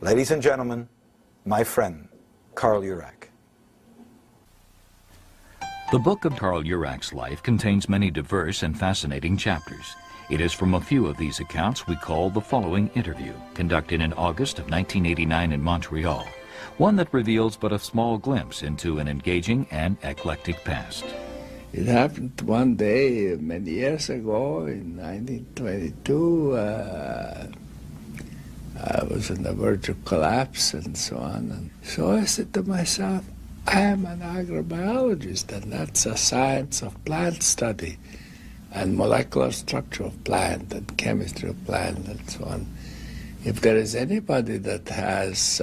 Ladies and gentlemen, my friend, Karl Juraka. The book of Karl Jurak's life contains many diverse and fascinating chapters. It is from a few of these accounts we call the following interview, conducted in August of 1989 in Montreal, one that reveals but a small glimpse into an engaging and eclectic past. It happened one day many years ago in 1922. I was on the verge of collapse and so on. And so I said to myself, I am an agrobiologist, and that's a science of plant study and molecular structure of plant and chemistry of plant and so on. If there is anybody that has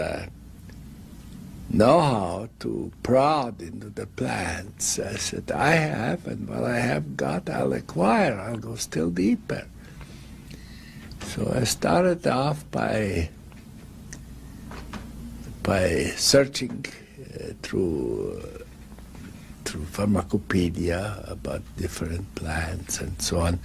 know-how to prod into the plants, I said, I have, and what I have got, I'll acquire. I'll go still deeper. So I started off by searching through pharmacopedia about different plants and so on.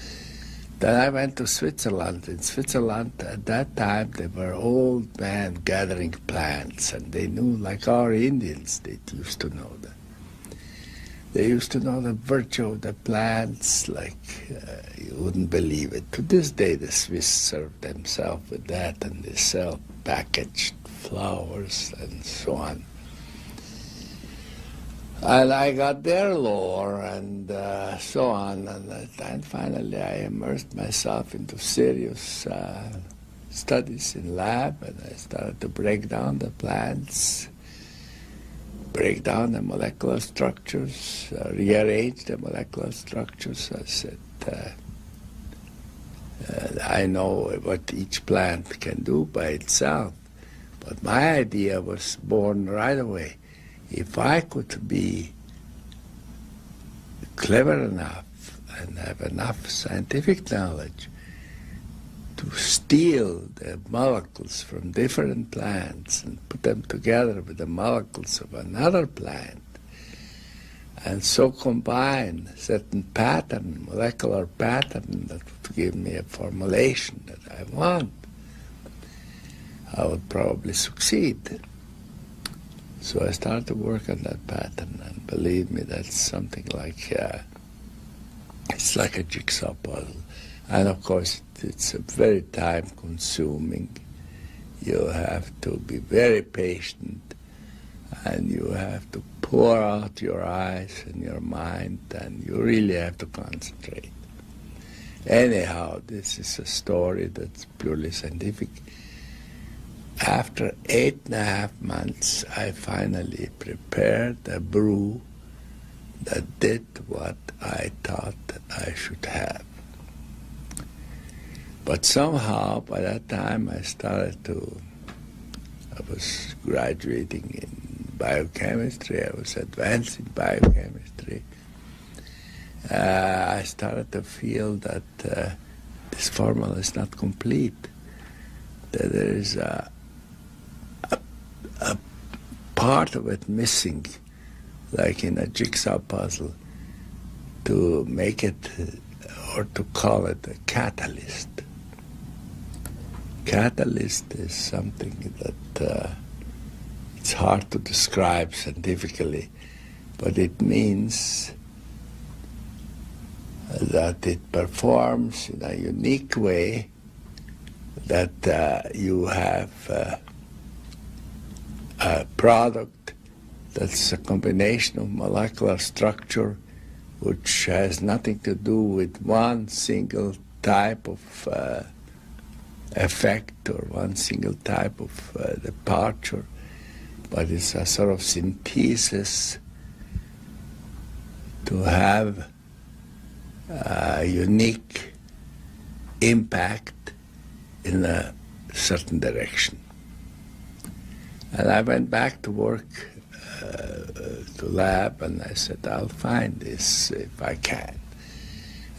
Then I went to Switzerland. In Switzerland, at that time, they were old men gathering plants, and they knew, like our Indians, they used to know that. They used to know the virtue of the plants like you wouldn't believe it. To this day, the Swiss serve themselves with that, and they sell packaged flowers and so on. And I got their lore and so on, and finally I immersed myself into serious studies in lab, and I started to break down the plants, break down the molecular structures, rearrange the molecular structures. I said, I know what each plant can do by itself, but my idea was born right away. If I could be clever enough and have enough scientific knowledge to steal the molecules from different plants and put them together with the molecules of another plant, and so combine a certain pattern, molecular pattern that would give me a formulation that I want, I would probably succeed. So I started to work on that pattern, and believe me, that's something like, it's like a jigsaw puzzle. And of course, it's a very time-consuming. You have to be very patient, and you have to pour out your eyes and your mind, and you really have to concentrate. Anyhow, this is a story that's purely scientific. After 8.5 months, I finally prepared a brew that did what I thought I should have. But somehow, by that time, I was graduating in biochemistry, I was advancing biochemistry. I started to feel that this formula is not complete, that there is a part of it missing, like in a jigsaw puzzle, to make it, or to call it a catalyst. Catalyst is something that it's hard to describe scientifically, but it means that it performs in a unique way, that you have a product that's a combination of molecular structure which has nothing to do with one single type of effect or one single type of departure, but it's a sort of synthesis to have a unique impact in a certain direction. And I went back to work, to lab, and I said, I'll find this if I can.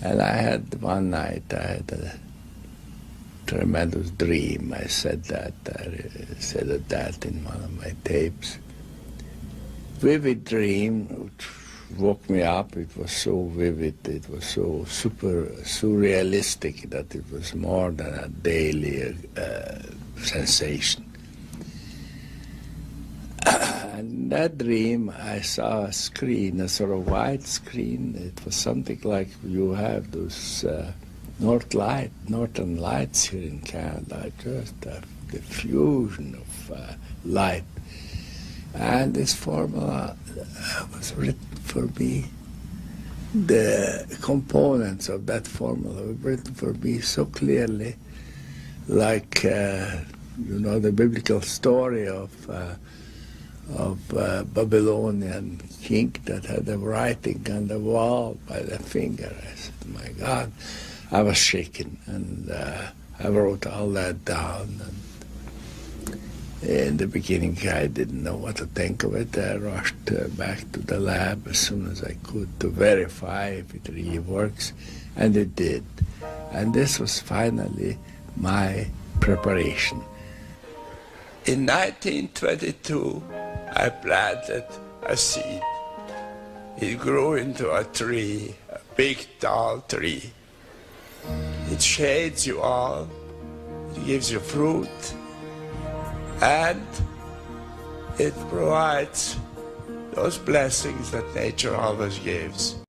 And I had one night, I had a tremendous dream. I said that in one of my tapes. Vivid dream, which woke me up. It was so vivid, it was so super surrealistic that it was more than a daily sensation. and in that dream I saw a screen, a sort of white screen. It was something like you have those northern lights here in Canada, just a diffusion of light. And this formula was written for me. The components of that formula were written for me so clearly, like the biblical story of Babylonian king that had a writing on the wall by the finger. I said, my God, I was shaken, and I wrote all that down. And in the beginning, I didn't know what to think of it. I rushed back to the lab as soon as I could to verify if it really works, and it did. And this was finally my preparation. In 1922, I planted a seed. It grew into a tree, a big, tall tree. It shades you all, it gives you fruit, and it provides those blessings that nature always gives.